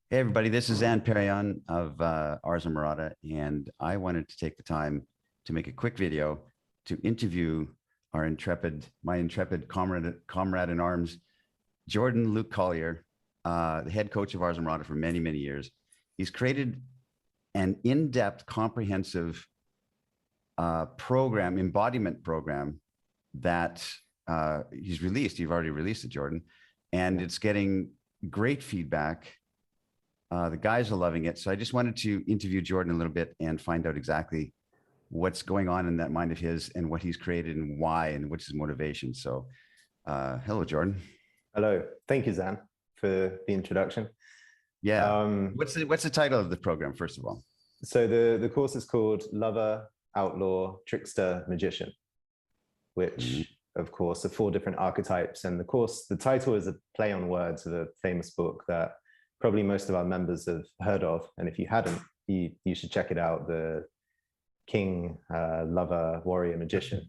Hey everybody, this is Zan Perrion of Ars Amorata, and I wanted to take the time to make a quick video to interview my intrepid comrade in arms, Jordan Luke Collier, the head coach of Ars Amorata for many, many years. He's created an in-depth, comprehensive embodiment program that he's released. You've already released it, Jordan, and it's getting great feedback. The guys are loving it. So I just wanted to interview Jordan a little bit and find out exactly what's going on in that mind of his and what he's created and why and what's his motivation. So hello, Jordan. Hello. Thank you, Zan, for the introduction. Yeah. What's the title of the program, first of all? So the course is called Lover, Outlaw, Trickster, Magician, which of course are 4 different archetypes. And the title is a play on words of a famous book that probably most of our members have heard of. And if you hadn't, you should check it out. The King, Lover, Warrior, Magician.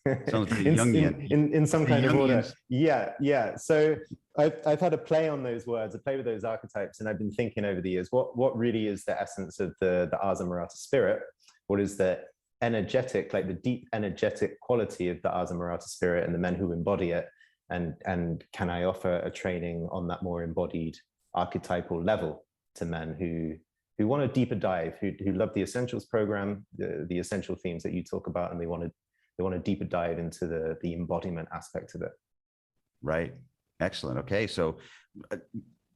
in some kind of order. Yeah. So I've had a play on those words, a play with those archetypes. And I've been thinking over the years, what really is the essence of the Ars Amorata spirit? What is the energetic, like the deep energetic quality of the Ars Amorata spirit and the men who embody it? And can I offer a training on that more embodied archetypal level to men who want a deeper dive, who love the Essentials program, the essential themes that you talk about, and they want a deeper dive into the embodiment aspect of it. Right. Excellent. Okay. So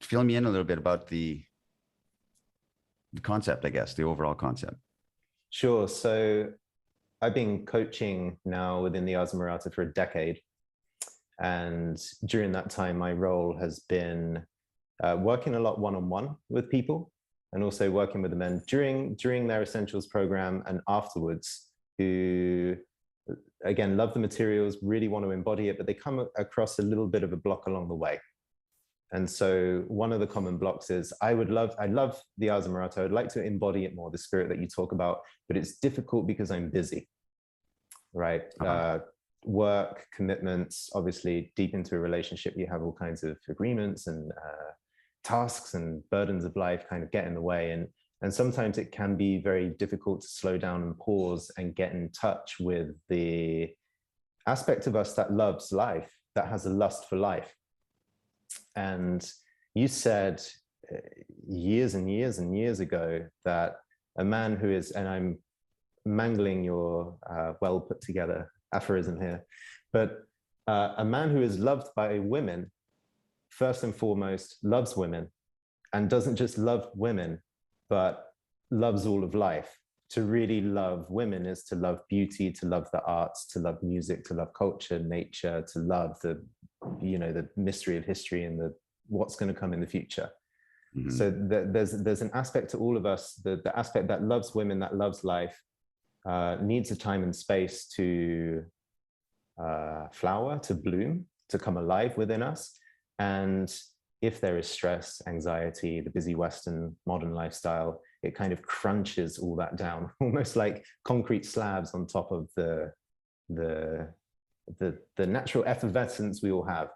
fill me in a little bit about the concept, I guess, the overall concept. Sure. So I've been coaching now within the Ars Amorata for a decade. And during that time, my role has been working a lot one-on-one with people, and also working with the men during their Essentials program and afterwards, who again love the materials, really want to embody it, but they come across a little bit of a block along the way. And so one of the common blocks is I love the Ars Amorata. I'd like to embody it more, the spirit that you talk about, but it's difficult because I'm busy, right? Work, commitments, obviously deep into a relationship, you have all kinds of agreements and tasks and burdens of life kind of get in the way. And sometimes it can be very difficult to slow down and pause and get in touch with the aspect of us that loves life, that has a lust for life. And you said years and years and years ago that a man who is, and I'm mangling your well put together aphorism here, but a man who is loved by women, first and foremost, loves women, and doesn't just love women, but loves all of life. To really love women is to love beauty, to love the arts, to love music, to love culture, nature, to love the mystery of history and what's going to come in the future. Mm-hmm. So there's an aspect to all of us, the aspect that loves women, that loves life, needs a time and space to flower, to bloom, to come alive within us. And if there is stress, anxiety, the busy Western modern lifestyle, it kind of crunches all that down, almost like concrete slabs on top of the natural effervescence we all have.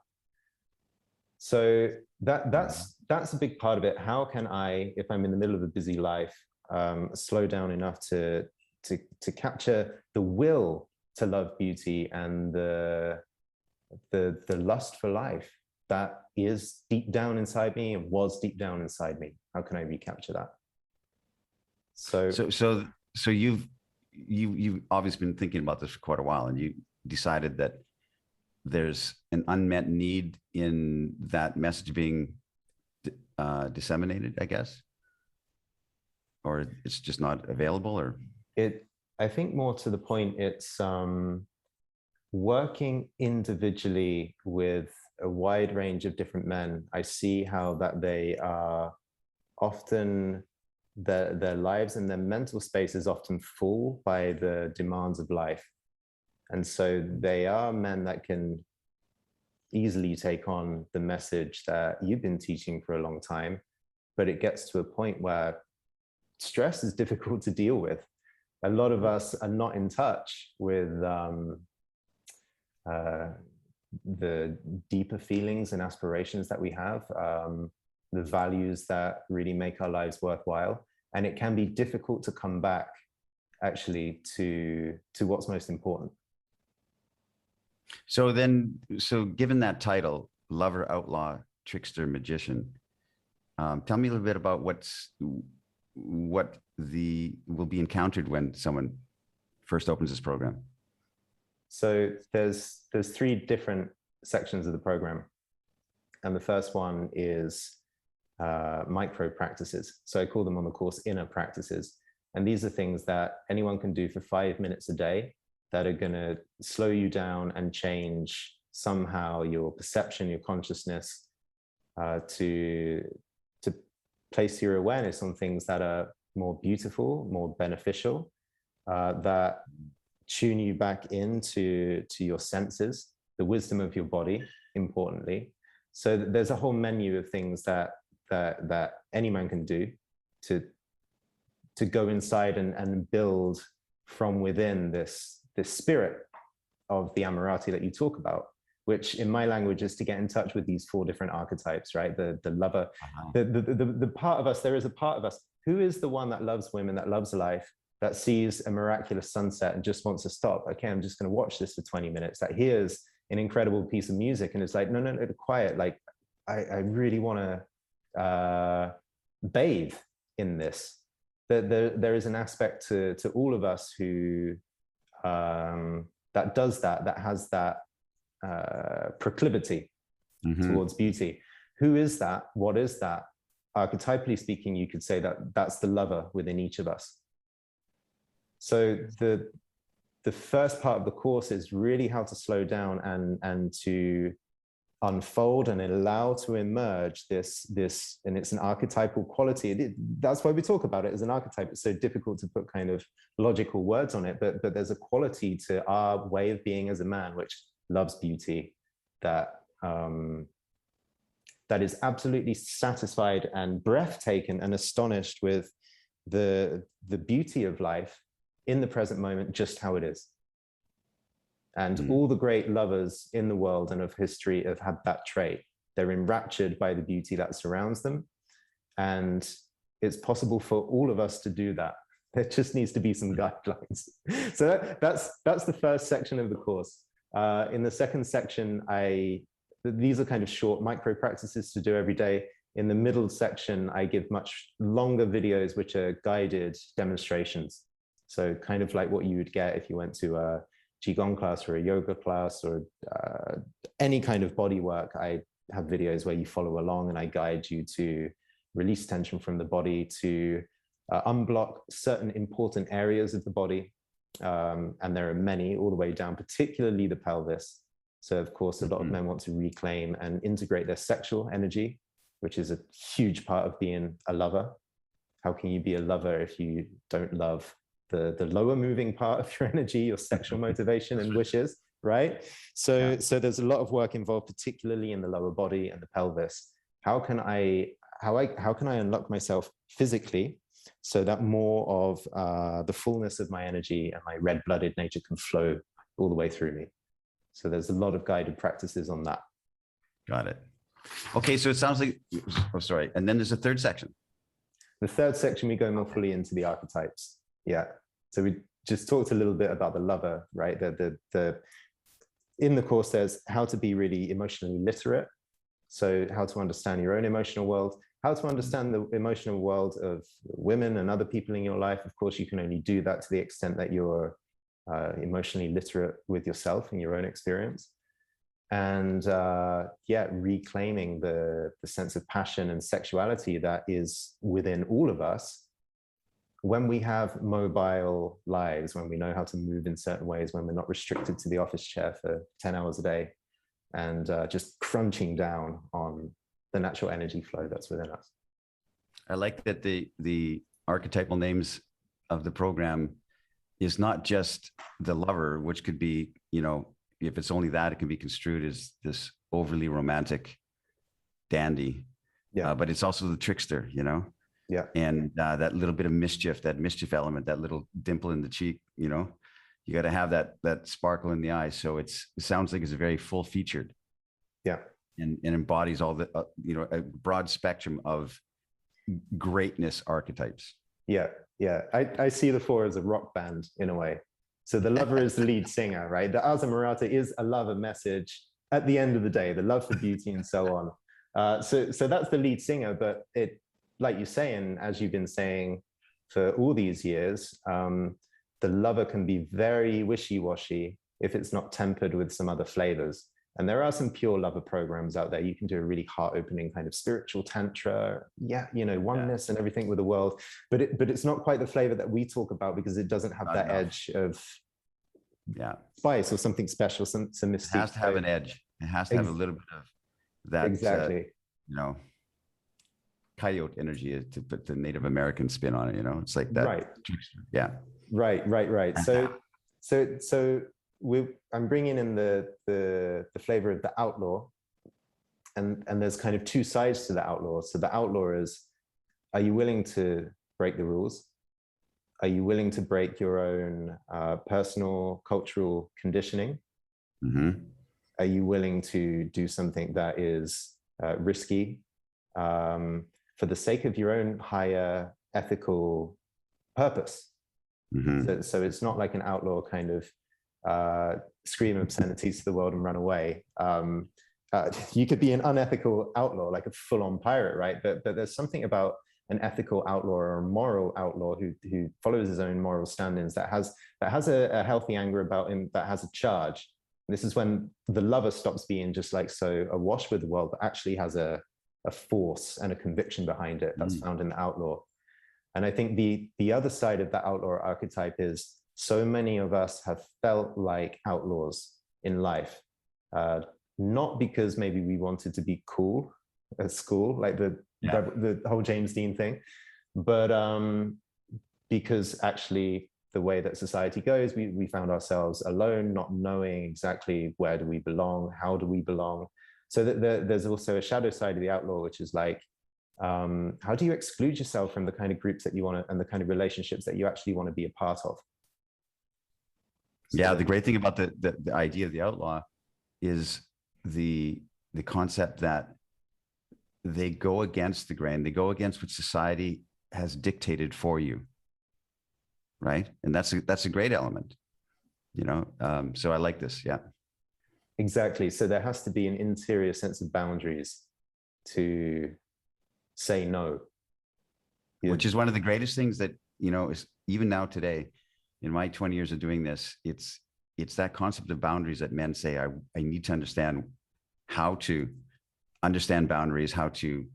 So that's a big part of it. How can I, if I'm in the middle of a busy life, slow down enough to capture the will to love beauty and the lust for life that is deep down inside me and was deep down inside me? How can I recapture that? So you've obviously been thinking about this for quite a while, and you decided that there's an unmet need in that message being disseminated, I guess, or it's just not available, or I think more to the point, it's working individually with a wide range of different men. I see how that they are often, their lives and their mental space is often full by the demands of life. And so they are men that can easily take on the message that you've been teaching for a long time, but it gets to a point where stress is difficult to deal with. A lot of us are not in touch with the deeper feelings and aspirations that we have. the values that really make our lives worthwhile. And it can be difficult to come back actually to what's most important. So given that title, lover, outlaw, trickster, magician, tell me a little bit about what will be encountered when someone first opens this program. So there's 3 different sections of the program. And the first one is micro practices. So I call them on the course inner practices. And these are things that anyone can do for 5 minutes a day that are going to slow you down and change somehow your perception, your consciousness, to place your awareness on things that are more beautiful, more beneficial, that tune you back into your senses, the wisdom of your body, importantly. So there's a whole menu of things that any man can do to go inside and build from within this spirit of the Amorati that you talk about, which in my language is to get in touch with these 4 different archetypes, right? The lover, the part of us, there is a part of us who is the one that loves women, that loves life, that sees a miraculous sunset and just wants to stop. Okay, I'm just going to watch this for 20 minutes. That hears an incredible piece of music and it's like, no, quiet. Like, I really want to bathe in this. There is an aspect to all of us who that does that has that proclivity towards beauty. Who is that? What is that? Archetypally speaking, you could say that that's the lover within each of us. So the first part of the course is really how to slow down and to unfold and allow to emerge this, and it's an archetypal quality. That's why we talk about it as an archetype. It's so difficult to put kind of logical words on it, but there's a quality to our way of being as a man, which loves beauty, that is absolutely satisfied and breathtaking and astonished with the beauty of life in the present moment, just how it is. And all the great lovers in the world and of history have had that trait. They're enraptured by the beauty that surrounds them. And it's possible for all of us to do that. There just needs to be some guidelines. So that's the first section of the course. In the second section, these are kind of short micro practices to do every day. In the middle section, I give much longer videos, which are guided demonstrations. So kind of like what you would get if you went to a Qigong class or a yoga class or any kind of body work. I have videos where you follow along and I guide you to release tension from the body, to unblock certain important areas of the body. And there are many all the way down, particularly the pelvis. So of course, a lot of men want to reclaim and integrate their sexual energy, which is a huge part of being a lover. How can you be a lover if you don't love the lower moving part of your energy, your sexual motivation and wishes, right? So there's a lot of work involved, particularly in the lower body and the pelvis. How can I unlock myself physically so that more of the fullness of my energy and my red-blooded nature can flow all the way through me? So there's a lot of guided practices on that. Got it. Okay, so it sounds like, oh, sorry. And then there's a third section. The third section, we go more fully into the archetypes. Yeah. So we just talked a little bit about the lover, right? In the course, there's how to be really emotionally literate. So how to understand your own emotional world, how to understand the emotional world of women and other people in your life. Of course, you can only do that to the extent that you're emotionally literate with yourself and your own experience. And reclaiming the sense of passion and sexuality that is within all of us when we have mobile lives, when we know how to move in certain ways, when we're not restricted to the office chair for 10 hours a day and just crunching down on the natural energy flow that's within us. I like that the archetypal names of the program is not just the lover, which could be, if it's only that, it can be construed as this overly romantic dandy. Yeah. But it's also the trickster, Yeah. And that little bit of mischief, that mischief element, that little dimple in the cheek, you got to have that sparkle in the eye. So it sounds like it's very full featured. Yeah. and embodies all the, a broad spectrum of greatness archetypes. Yeah. Yeah. I see the four as a rock band in a way. So the lover is the lead singer, right? The Ars Amorata is a lover message at the end of the day, the love for beauty and so on. So that's the lead singer, but it, like you say, and as you've been saying for all these years, the lover can be very wishy-washy if it's not tempered with some other flavors. And there are some pure lover programs out there. You can do a really heart-opening kind of spiritual tantra, oneness and everything with the world. But it's not quite the flavor that we talk about because it doesn't have that edge of spice or something special, some mystique. It has to have an edge. It has to have a little bit of that. Exactly. Coyote energy, to put the Native American spin on it. It's like that. Right. Yeah. Right. So I'm bringing in the flavor of the outlaw, and there's kind of two sides to the outlaw. So the outlaw is, are you willing to break the rules? Are you willing to break your own personal cultural conditioning? Mm-hmm. Are you willing to do something that is risky for the sake of your own higher ethical purpose? Mm-hmm. So it's not like an outlaw kind of scream obscenities to the world and run away. You could be an unethical outlaw, like a full-on pirate, right? But there's something about an ethical outlaw or a moral outlaw who follows his own moral standards, that has a healthy anger about him, that has a charge. This is when the lover stops being just like so awash with the world, but actually has a force and a conviction behind it that's found in the outlaw. And I think the other side of that outlaw archetype is, so many of us have felt like outlaws in life, not because maybe we wanted to be cool at school, like the whole James Dean thing, but because actually the way that society goes, we found ourselves alone, not knowing exactly where do we belong, how do we belong. So there's also a shadow side of the outlaw, which is like, how do you exclude yourself from the kind of groups that you want to, and the kind of relationships that you actually want to be a part of? Yeah, the great thing about the idea of the outlaw is the concept that they go against the grain, they go against what society has dictated for you, right? And that's a great element, so I like this. Yeah, exactly. So there has to be an interior sense of boundaries to say no, which is one of the greatest things that is, even now today, in my 20 years of doing this, it's that concept of boundaries that men say, I need to understand how to understand boundaries, how to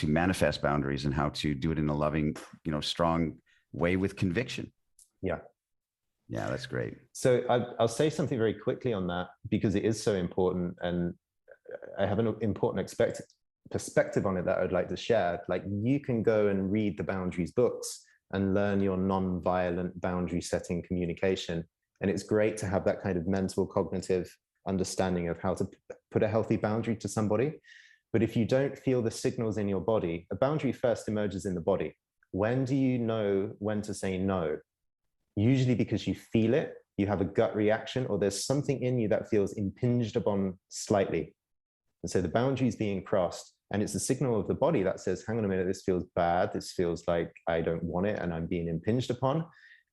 manifest boundaries, and how to do it in a loving, strong way with conviction. Yeah, that's great. So I'll say something very quickly on that, because it is so important, and I have an important perspective on it that I'd like to share. Like, you can go and read the boundaries books and learn your non-violent boundary setting communication. And it's great to have that kind of mental cognitive understanding of how to put a healthy boundary to somebody. But if you don't feel the signals in your body, a boundary first emerges in the body. When do you know when to say no? Usually because you feel it, you have a gut reaction, or there's something in you that feels impinged upon slightly. And so the boundary is being crossed, and it's a signal of the body that says, hang on a minute, this feels bad. This feels like I don't want it and I'm being impinged upon.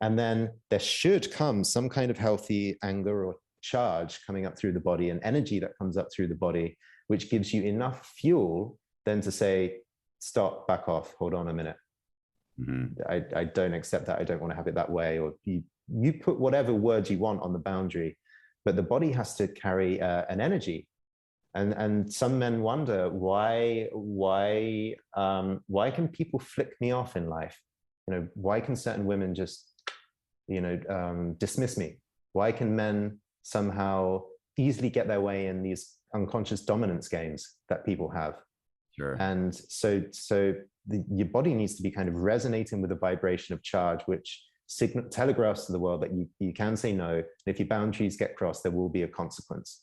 And then there should come some kind of healthy anger or charge coming up through the body, and energy that comes up through the body, which gives you enough fuel then to say, stop, back off, hold on a minute. Mm-hmm. I don't accept that. I don't want to have it that way. Or you put whatever words you want on the boundary, but the body has to carry an energy. And some men wonder why can people flick me off in life? Why can certain women just, dismiss me? Why can men somehow easily get their way in these unconscious dominance games that people have? Sure. And so your body needs to be kind of resonating with a vibration of charge, which telegraphs to the world that you can say no. And if your boundaries get crossed, there will be a consequence.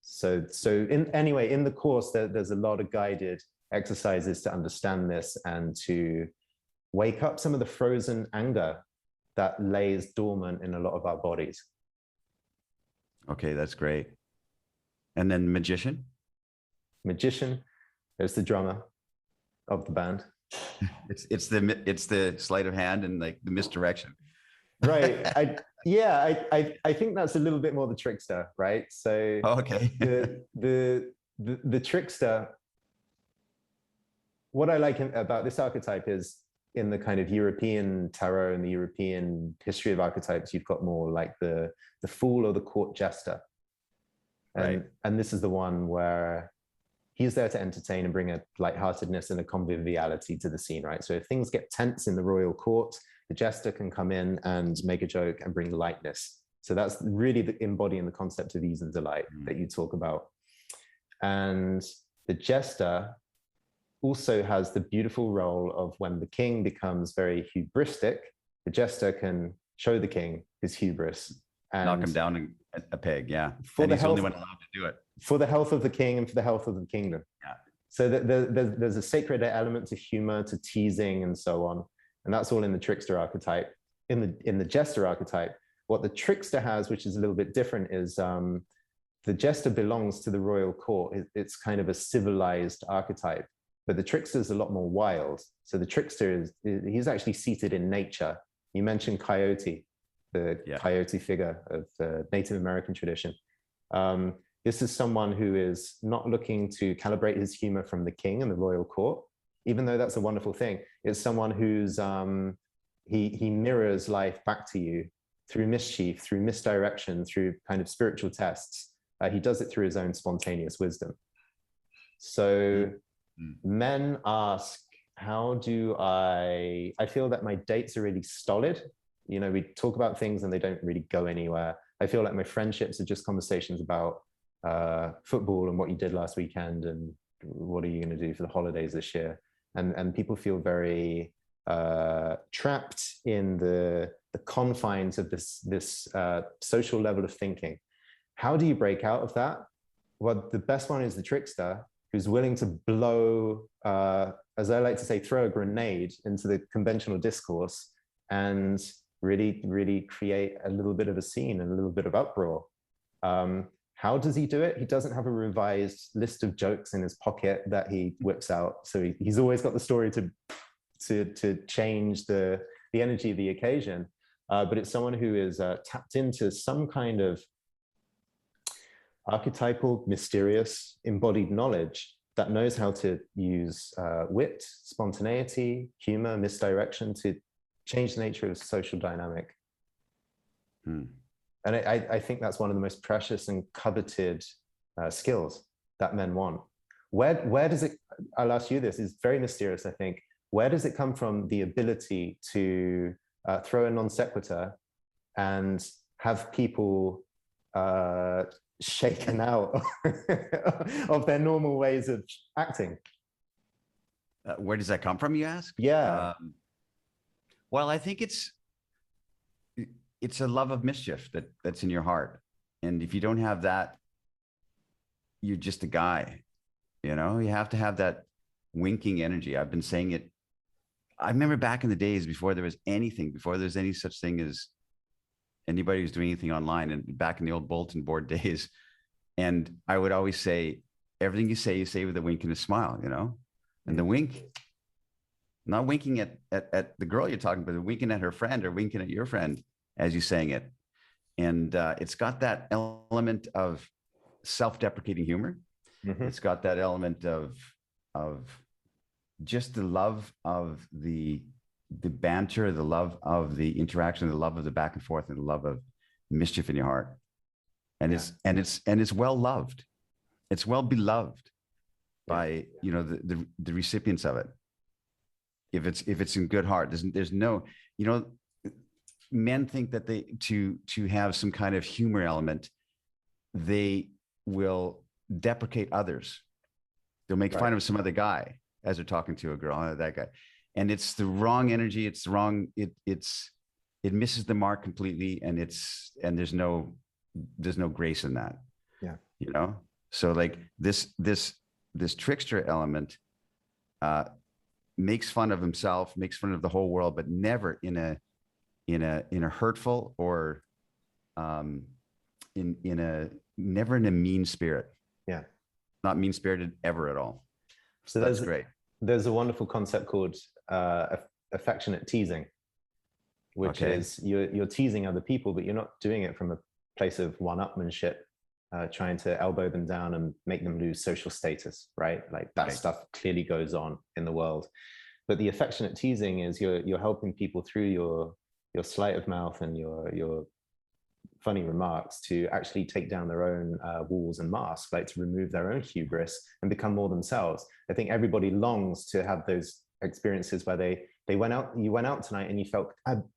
So in the course, there's a lot of guided exercises to understand this and to wake up some of the frozen anger that lays dormant in a lot of our bodies. Okay, that's great. And then magician? magician, there's the drummer of the band. It's the sleight of hand and like the misdirection. Right. I think that's a little bit more the trickster, right? So Okay. the trickster, what I like about this archetype is in the kind of European tarot and the European history of archetypes, you've got more like the fool or the court jester. And this is the one where he's there to entertain and bring a lightheartedness and a conviviality to the scene, right? So if things get tense in the royal court, the jester can come in and make a joke and bring lightness. So that's really embodying the concept of ease and delight that you talk about. And the jester also has the beautiful role of when the king becomes very hubristic, the jester can show the king his hubris. And knock him down a peg, yeah. And he's the only one allowed to do it. For the health of the king and for the health of the kingdom. Yeah. So there's a sacred element to humor, to teasing, and so on. And that's all in the trickster archetype. In the jester archetype, what the trickster has, which is a little bit different, is the jester belongs to the royal court. It's kind of a civilized archetype, but the trickster is a lot more wild. So the trickster he's actually seated in nature. You mentioned coyote, the coyote figure of the Native American tradition. This is someone who is not looking to calibrate his humor from the king and the royal court, even though that's a wonderful thing. It's someone who's, he mirrors life back to you through mischief, through misdirection, through kind of spiritual tests. He does it through his own spontaneous wisdom. So men ask, how do I feel that my dates are really stolid. You know, we talk about things and they don't really go anywhere. I feel like my friendships are just conversations about football and what you did last weekend and what are you going to do for the holidays this year. And people feel very trapped in the confines of this social level of thinking. How do you break out of that? Well, the best one is the trickster, who's willing to blow, as I like to say, throw a grenade into the conventional discourse and really, really create a little bit of a scene and a little bit of uproar. How does he do it? He doesn't have a revised list of jokes in his pocket that he whips out. So he's always got the story to change the energy of the occasion. But it's someone who is tapped into some kind of archetypal, mysterious, embodied knowledge that knows how to use wit, spontaneity, humor, misdirection to change the nature of social dynamic. And I think that's one of the most precious and coveted skills that men want. Where does it, I'll ask you this, it's very mysterious, I think. Where does it come from, the ability to throw a non sequitur and have people shaken out of their normal ways of acting? Where does that come from, you ask? Yeah. Well, I think it's a love of mischief that's in your heart. And if you don't have that, you're just a guy, you know. You have to have that winking energy. I've been saying it. I remember back in the days before there was any such thing as anybody who's doing anything online, and back in the old bulletin board days. And I would always say, everything you say with a wink and a smile, you know. And the wink, not winking at the girl you're talking about, winking at her friend or winking at your friend as you saying it. And it's got that element of self-deprecating humor. It's got that element of just the love of the banter, the love of the interaction, the love of the back and forth, and the love of mischief in your heart. And it's well loved. It's well beloved by, you know, the recipients of it. If it's in good heart, there's no, you know, men think that to have some kind of humor element, they will deprecate others. They'll make fun of some other guy as they're talking to a girl, that guy. And it's the wrong energy. It's the wrong, it misses the mark completely. And there's no grace in that. Yeah. You know? So like this trickster element makes fun of himself, makes fun of the whole world, but never in a hurtful or never in a mean spirit. Yeah. not mean-spirited ever at all. So That's great. There's a wonderful concept called affectionate teasing, which is you're teasing other people, but you're not doing it from a place of one-upmanship, trying to elbow them down and make them lose social status, right? Like that stuff clearly goes on in the world. But the affectionate teasing is you're helping people through your sleight of mouth and your funny remarks to actually take down their own walls and masks, like to remove their own hubris and become more themselves. I think everybody longs to have those experiences where you went out tonight and you felt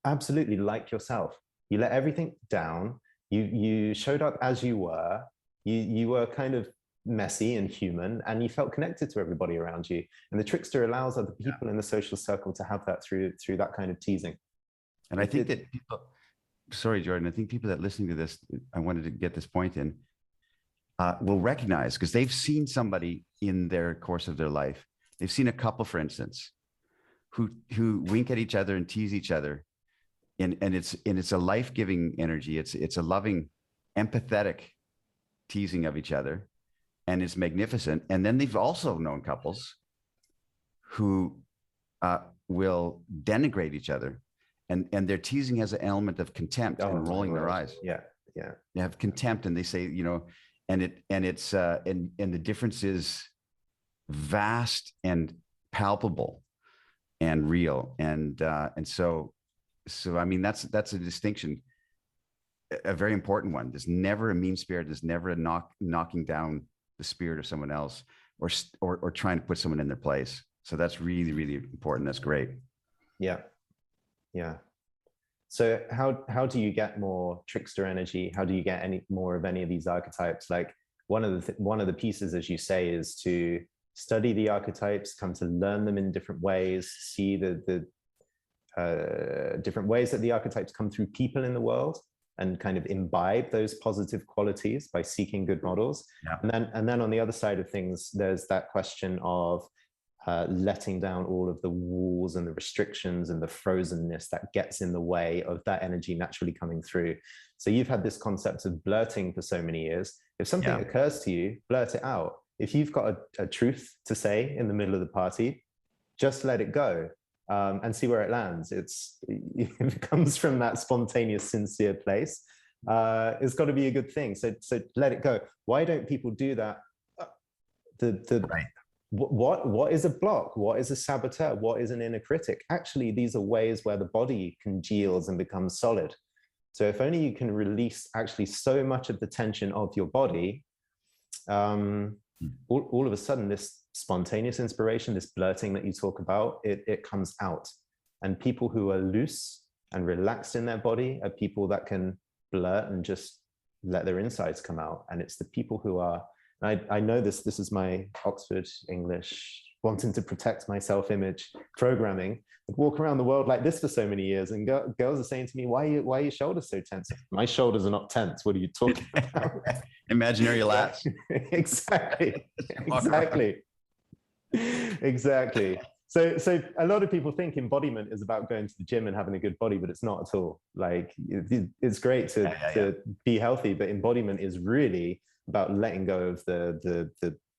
absolutely like yourself. You let everything down. You showed up as you were. You were kind of messy and human, and you felt connected to everybody around you. And the Trickster allows other people in the social circle to have that through that kind of teasing. And I think that people, sorry, Jordan, I think people that listening to this, I wanted to get this point in, will recognize, because they've seen somebody in their course of their life. They've seen a couple, for instance, who wink at each other and tease each other. And it's a life-giving energy. It's a loving, empathetic teasing of each other. And it's magnificent. And then they've also known couples who will denigrate each other. And their teasing has an element of contempt and rolling their eyes. Yeah. They have contempt, and they say, and the difference is vast and palpable and real. And so I mean, that's a distinction, a very important one. There's never a mean spirit. There's never a knocking down the spirit of someone else, or trying to put someone in their place. So that's really, really important. That's great. Yeah. So how do you get more Trickster energy? How do you get any more of any of these archetypes? Like one of the pieces, as you say, is to study the archetypes, come to learn them in different ways, see the different ways that the archetypes come through people in the world, and kind of imbibe those positive qualities by seeking good models. Yeah. And then on the other side of things, there's that question of letting down all of the walls and the restrictions and the frozenness that gets in the way of that energy naturally coming through. So you've had this concept of blurting for so many years. If something occurs to you, blurt it out. If you've got a truth to say in the middle of the party, just let it go. And see where it lands. If it comes from that spontaneous, sincere place, it's got to be a good thing. So let it go. Why don't people do that? What is a block? What is a saboteur? What is an inner critic? Actually, these are ways where the body congeals and becomes solid. So if only you can release actually so much of the tension of your body, all of a sudden, this spontaneous inspiration, this blurting that you talk about, it comes out. And people who are loose and relaxed in their body are people that can blurt and just let their insides come out. And it's the people who are, I know this is my Oxford English, wanting to protect my self-image programming. I walk around the world like this for so many years, and girls are saying to me, why are your shoulders so tense? My shoulders are not tense. What are you talking about? Imaginary lats. Exactly. So a lot of people think embodiment is about going to the gym and having a good body, but it's not at all. Like it's great to be healthy, but embodiment is really about letting go of the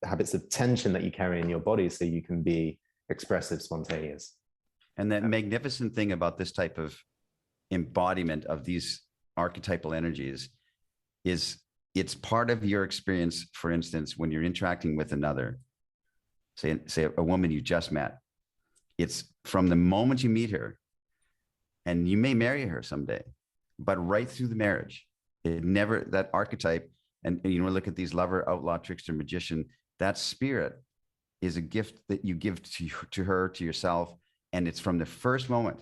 habits of tension that you carry in your body so you can be expressive, spontaneous. And the magnificent thing about this type of embodiment of these archetypal energies is it's part of your experience. For instance, when you're interacting with another, say a woman you just met, it's from the moment you meet her, and you may marry her someday, but right through the marriage, that archetype, and look at these lover, outlaw, trickster, magician, that spirit is a gift that you give to her, to yourself. And it's from the first moment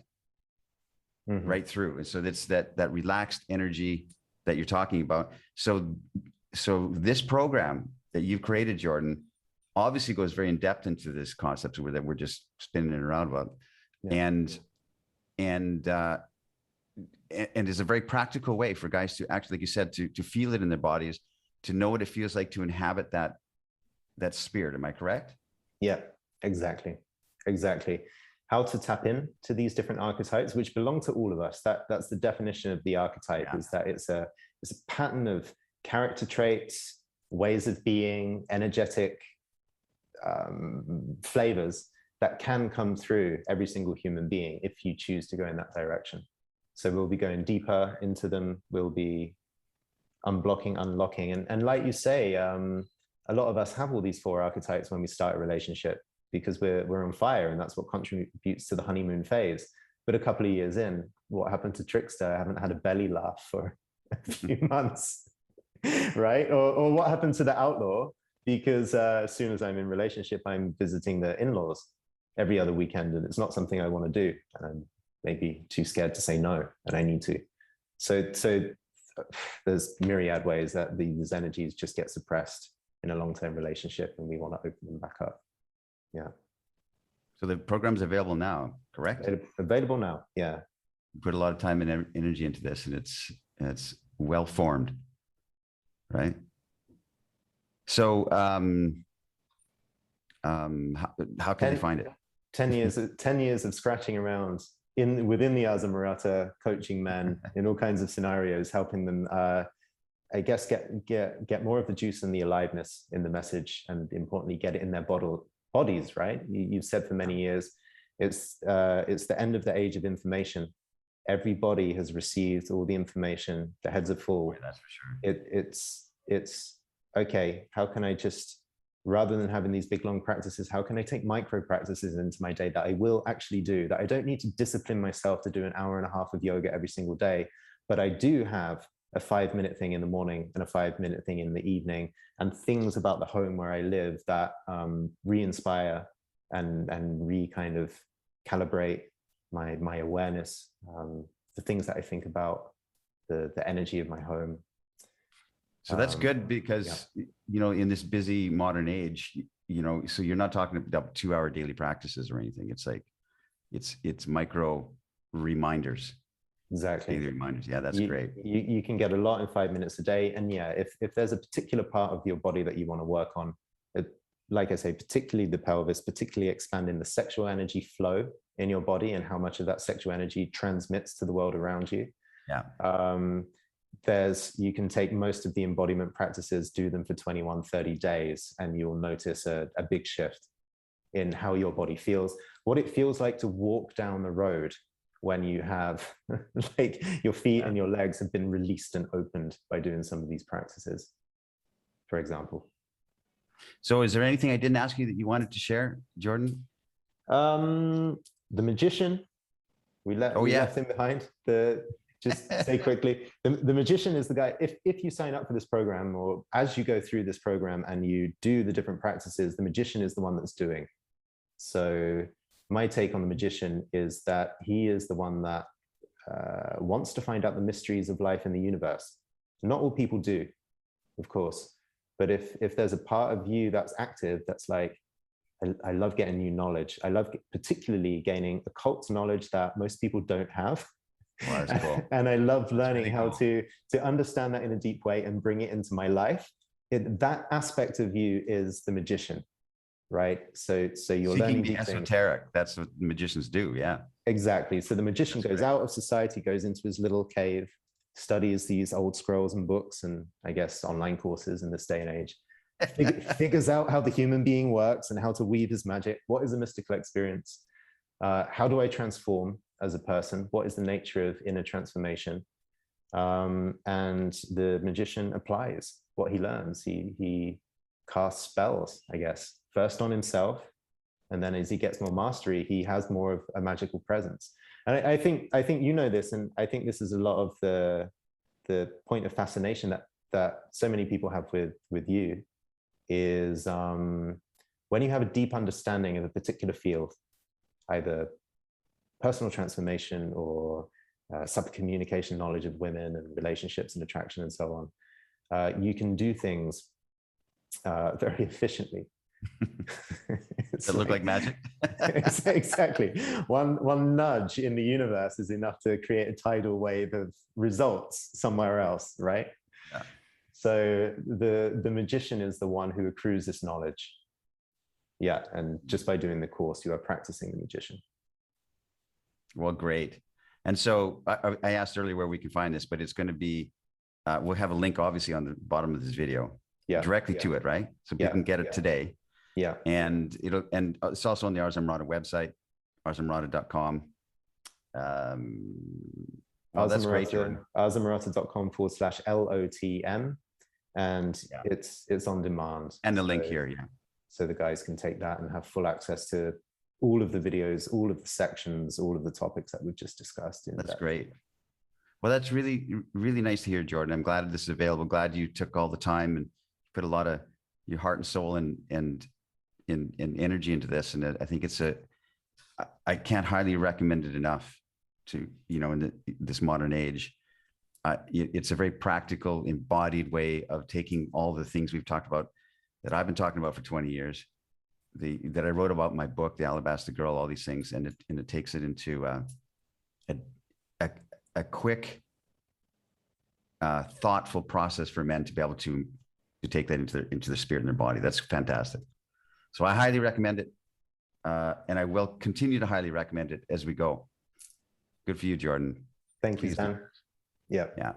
right through. And so that's that relaxed energy that you're talking about. So this program that you've created, Jordan, obviously goes very in depth into this concept that we're just spinning it around about. Yeah. And is a very practical way for guys to actually, like you said, to feel it in their bodies, to know what it feels like to inhabit that spirit. Am I correct? Yeah, exactly. How to tap in to these different archetypes, which belong to all of us. That's the definition of the archetype, is that it's a pattern of character traits, ways of being, energetic flavors that can come through every single human being if you choose to go in that direction. So we'll be going deeper into them. We'll be unblocking, unlocking. And like you say, a lot of us have all these 4 archetypes when we start a relationship because we're on fire, and that's what contributes to the honeymoon phase. But a couple of years in, what happened to Trickster? I haven't had a belly laugh for a few months, right? Or what happened to the Outlaw? Because as soon as I'm in relationship, I'm visiting the in-laws every other weekend, and it's not something I want to do. And I'm maybe too scared to say no, and I need to. So there's myriad ways that these energies just get suppressed in a long-term relationship, and we want to open them back up. Yeah. So the program's available now, correct? Available now. Yeah. You put a lot of time and energy into this, and it's well formed, right? So how can they find it? 10 years of scratching around within the Ars Amorata, coaching men in all kinds of scenarios, helping them, I guess, get more of the juice and the aliveness in the message, and importantly, get it in their bodies. Right? You've said for many years, it's the end of the age of information. Everybody has received all the information. The heads are full. Yeah, that's for sure. It's okay. How can I just, rather than having these big long practices, how can I take micro practices into my day that I will actually do, that I don't need to discipline myself to do an hour and a half of yoga every single day, but I do have a 5-minute thing in the morning and a 5-minute thing in the evening, and things about the home where I live that re-inspire and kind of calibrate my awareness, the things that I think about, the energy of my home. So that's good because, yeah. In this busy modern age, so you're not talking about 2-hour daily practices or anything. It's like, it's micro reminders. Exactly. Daily reminders. Yeah, that's great. You can get a lot in 5 minutes a day. And yeah, if there's a particular part of your body that you want to work on, like I say, particularly the pelvis, particularly expanding the sexual energy flow in your body and how much of that sexual energy transmits to the world around you. Yeah. You can take most of the embodiment practices, do them for 21, 30 days, and you'll notice a big shift in how your body feels, what it feels like to walk down the road when you have like your feet and your legs have been released and opened by doing some of these practices, for example. So is there anything I didn't ask you that you wanted to share, Jordan? The magician, we left him behind. Just say quickly, the magician is the guy, if you sign up for this program, or as you go through this program and you do the different practices, the magician is the one that's doing. So my take on the magician is that he is the one that wants to find out the mysteries of life in the universe. Not all people do, of course, but if there's a part of you that's active, that's like, I love getting new knowledge. I love particularly gaining occult knowledge that most people don't have. Wow, that's cool. And I love learning really how cool. to understand that in a deep way and bring it into my life. That aspect of you is the magician, right? So you're learning the esoteric. That's what magicians do. Yeah, exactly. So the magician goes out of society, goes into his little cave, studies these old scrolls and books, and I guess online courses in this day and age. Figures out how the human being works and how to weave his magic. What is a mystical experience? How do I transform as a person? What is the nature of inner transformation? And the magician applies what he learns. He casts spells, I guess, first on himself, and then as he gets more mastery, he has more of a magical presence. And I think you know this, and I think this is a lot of the point of fascination that so many people have with you is when you have a deep understanding of a particular field, either personal transformation or sub-communication knowledge of women and relationships and attraction and so on, you can do things very efficiently. That look like magic. Exactly. One nudge in the universe is enough to create a tidal wave of results somewhere else, right? Yeah. So the magician is the one who accrues this knowledge. Yeah, and just by doing the course, you are practicing the magician. Well, great. And so I asked earlier where we can find this, but it's going to be, we'll have a link obviously on the bottom of this video. directly to it, right? So people can get it today. Yeah. And it's also on the Ars Amorata website, arsamorata.com. Oh, that's great, Jordan. arsamorata.com/LOTM. And it's on demand. And the link here, So the guys can take that and have full access to all of the videos, all of the sections, all of the topics that we've just discussed. That's great. Well, that's really, really nice to hear, Jordan. I'm glad this is available. Glad you took all the time and put a lot of your heart and soul and energy into this. And I think I can't highly recommend it enough to, in this modern age. It's a very practical, embodied way of taking all the things we've talked about, that I've been talking about for 20 years, that I wrote about in my book, The Alabaster Girl, all these things. And it takes it into a quick, thoughtful process for men to be able to take that into their spirit and their body. That's fantastic. So I highly recommend it. And I will continue to highly recommend it as we go. Good for you, Jordan. Thank you, Zan. Yeah.